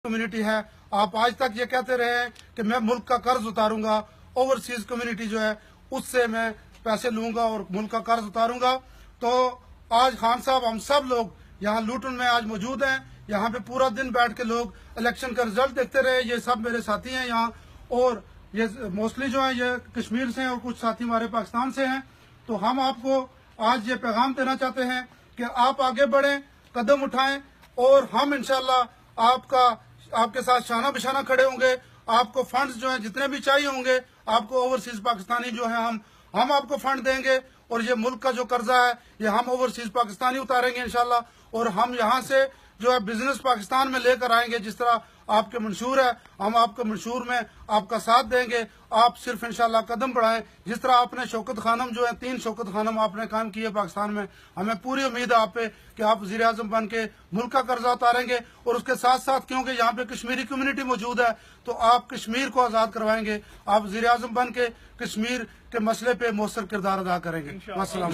Community है, आप आज तक ये कहते रहे हैं कि मैं मुल्क का कर्ज उतारूंगा, ओवरसीज कम्युनिटी जो है उससे मैं पैसे लूंगा और मुल्क का कर्ज उतारूंगा। तो आज खान साहब हम सब लोग यहाँ लूटन में आज मौजूद हैं। यहाँ पे पूरा दिन बैठ के लोग इलेक्शन का रिजल्ट देखते रहे। ये सब मेरे साथी हैं यहाँ, और ये मोस्टली जो है ये कश्मीर से हैं और कुछ साथी हमारे पाकिस्तान से हैं। तो हम आपको आज ये पैगाम देना चाहते हैं कि आप आगे बढ़ें, कदम उठाएं, और हम इंशाल्लाह आपके साथ शाना बिशाना खड़े होंगे। आपको फंड्स जो है जितने भी चाहिए होंगे, आपको ओवरसीज पाकिस्तानी जो है हम आपको फंड देंगे, और ये मुल्क का जो कर्जा है ये हम ओवरसीज पाकिस्तानी उतारेंगे इंशाल्लाह। और हम यहाँ से जो है बिजनेस पाकिस्तान में लेकर आएंगे, जिस तरह आपके मंशूर है हम आपके मंशूर में आपका साथ देंगे। आप सिर्फ इंशाल्लाह कदम बढ़ाएं, जिस तरह आपने शौकत खानम जो है 3 शौकत खानम आपने काम किए पाकिस्तान में। हमें पूरी उम्मीद है आप पे कि आप वज़ीर आज़म बन के मुल्क का कर्जा उतारेंगे, और उसके साथ साथ क्योंकि यहाँ पे कश्मीरी कम्युनिटी मौजूद है तो आप कश्मीर को आज़ाद करवाएंगे। आप वज़ीर आज़म बन के कश्मीर के मसले पे मौसर किरदार अदा करेंगे। इंशाअल्लाह।